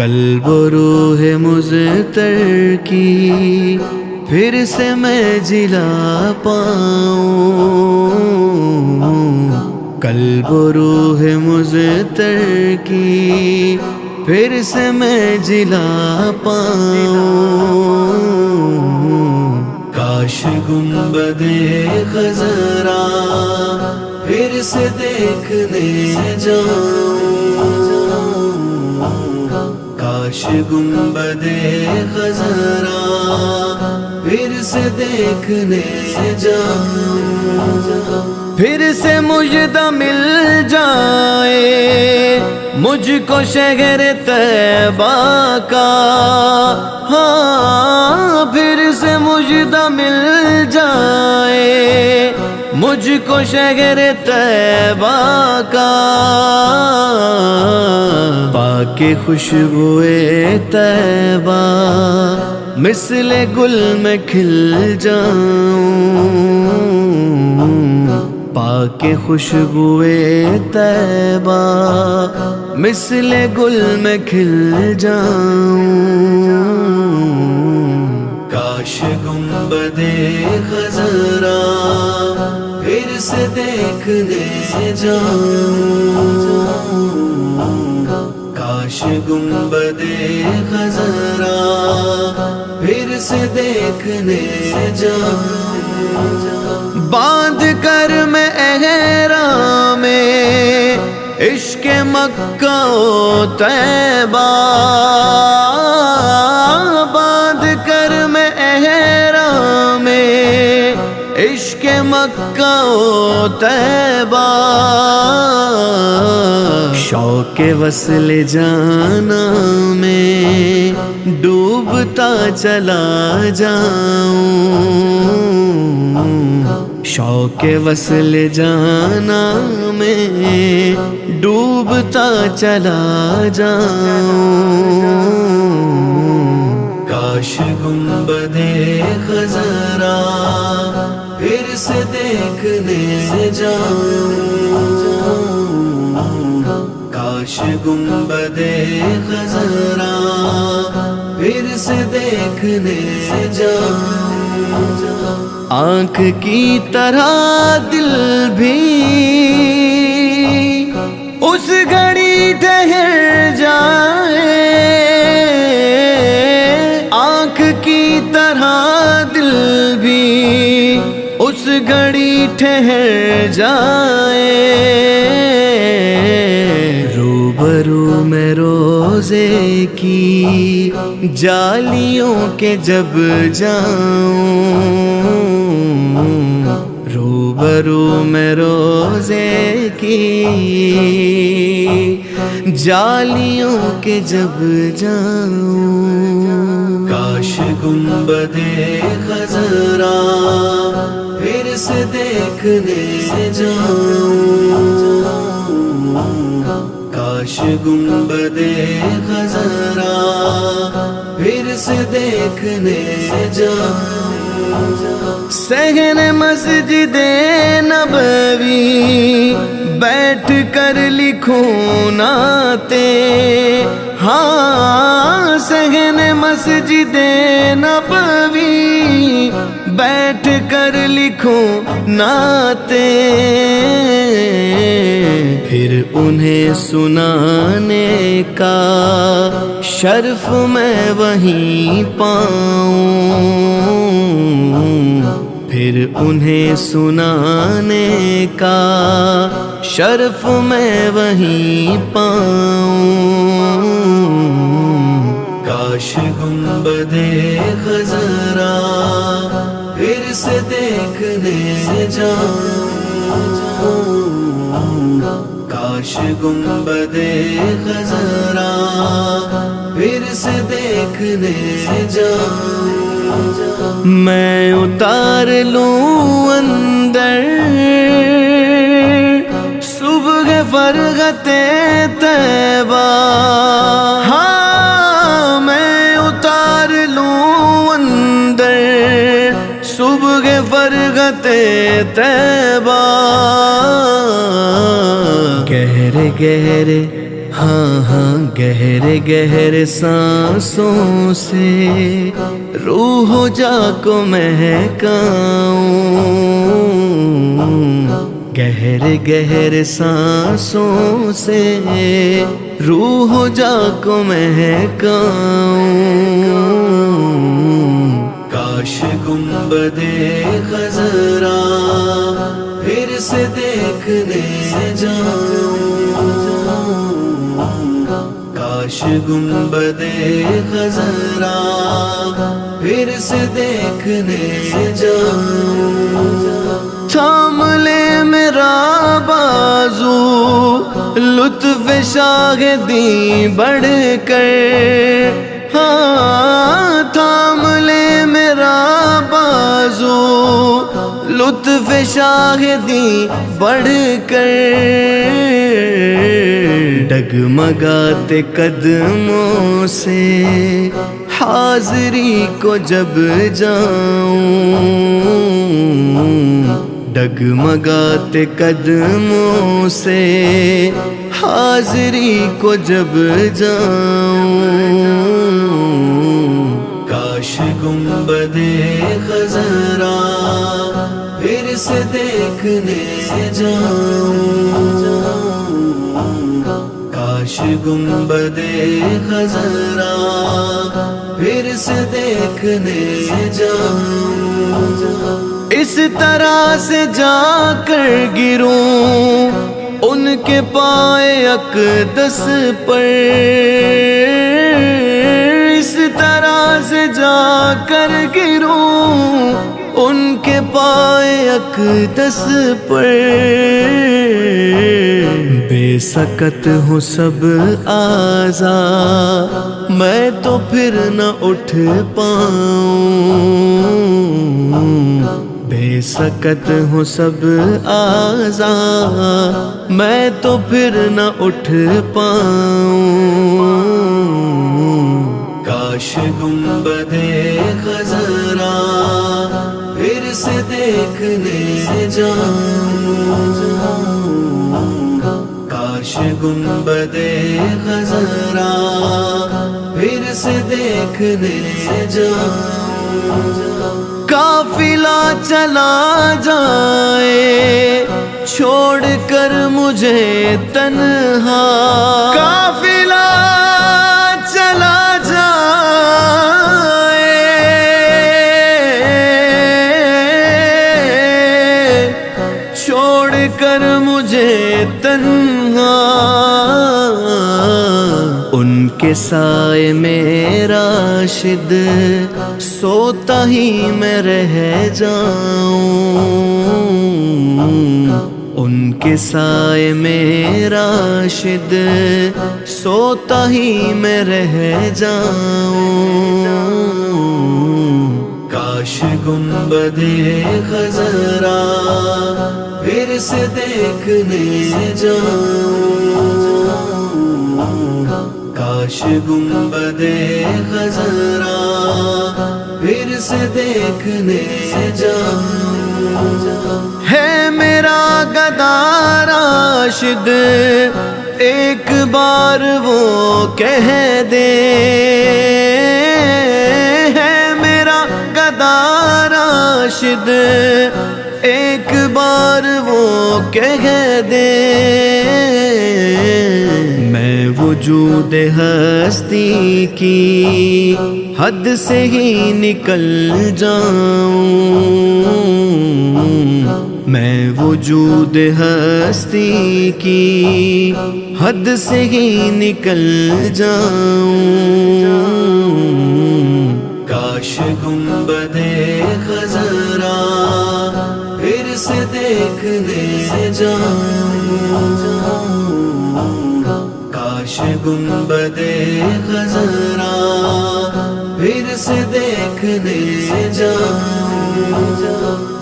قلب و روح مضطر کی پھر سے میں جلا پاؤں، قلب و روح مضطر کی پھر سے میں جلا پاؤں، کاش گنبد خضرا پھر سے دیکھنے جاؤں، کاش گنبد خضرا پھر سے دیکھنے جاؤں، پھر سے مجدہ مل جائے مجھ کو شہر طیبہ کا، ہاں پھر سے مجدہ مل جائے مجھ کو شہر طیبہ کا، پاک خوشبوئے طیبہ مثل گل میں کھل جاؤں، پاک خوشبوئے طیبہ مثل گل میں کھل جاؤں، کاش گنبد خضرا پھر سے دیکھنے جاؤں، کاش گنبد خضرا پھر سے دیکھنے جاؤں، باندھ کر میں احرام عشق مکہ و طیبہ، باندھ کر میں احرام عشق مکہ و طیبہ، شوق وصل جانا میں ڈوبتا چلا جاؤں، شوق وصل جانا میں ڈوبتا چلا جاؤں، کاش گنبد خضرا پھر سے دیکھنے جاؤں، کاش گنبد خضرا پھر سے دیکھنے جاؤں، آنکھ کی طرح دل بھی اس گھڑی ٹھہر جائے، آنکھ کی طرح دل بھی اس گھڑی ٹھہر جائے، روبرو میں روزے کی جالیوں کے جب جاؤں، روبرو میں روزے کی جالیوں کے جب جاؤں، کاش گنبد خضرا پھر سے دیکھنے جاؤں، کاش گنبد خضرا پھر سے دیکھنے جاؤں، صحن مسجد نبوی بیٹھ کر لکھوں نعتیں، ہاں صحن مسجد نبوی بیٹھ کر لکھوں نعتیں، پھر انہیں سنانے کا شرف میں وہیں پاؤں، پھر انہیں سنانے کا شرف میں وہیں پاؤں، کاش گنبد خضرا پھر سے دیکھنے جاؤں، کاش گنبد خضرا پھر سے دیکھنے جاؤں، میں اتار لوں اندر صبح فرغت طیبہ، ہاں میں اتار لوں اندر صبح فرغت طیبہ، گہرے گہرے ہاں ہاں گہرے گہرے سانسوں سے روح و جا کو مہکاؤں، گہرے گہرے سانسوں سے روح و جا کو مہکاؤں، کاش گنبد خضرا پھر سے دیکھنے جاؤں، کاش گنبد خضرا پھر سے دیکھنے جاؤں، تھام لے میرا بازو لطف شاہدی بڑھ کر، ہاں تھام لے میرا بازو لطف شاہدی بڑھ کر، ڈگمگاتے قدموں سے حاضری کو جب جاؤں، ڈگمگاتے قدموں سے حاضری کو جب جاؤں، کاش گنبد خضرا پھر سے دیکھنے جاؤں، کاش گنبد خضرا پھر سے دیکھنے جاؤں، اس طرح سے جا کر گروں ان کے پائے اقدس پر، اس طرح سے جا کر گروں ان کے پائے اقدس پر، بے سکت ہوں سب اعضا میں تو پھر نہ اٹھ پاؤں، بے سکت ہوں سب اعضا میں تو پھر نہ اٹھ پاؤں، کاش گنبد خضرا پھر سے دیکھنے جاؤں، کاش گنبد خضرا پھر سے دیکھنے جاؤں، قافلہ چلا جائے چھوڑ کر مجھے تنہا، قافلہ چلا جائے چھوڑ کر مجھے تنہا، ان کے سائے میں راشد سوتا ہی میں رہ جاؤں، ان کے سائے میں راشد سوتا ہی میں رہ جاؤں، کاش گنبد خضرا پھر سے دیکھنے جاؤں، کاش گنبد خضرا پھر سے دیکھنے جاؤں، ہے میرا گدا راشد ایک بار وہ کہہ دے، ہے میرا گدا راشد ایک بار وہ کہہ دے، میں وجود ہستی کی حد سے ہی نکل جاؤں، میں وجود ہستی کی حد سے ہی نکل جاؤں، کاش گنبد خضرا پھر سے دیکھنے جاؤں، کاش گنبد خضرا پھر سے دیکھنے جاؤں،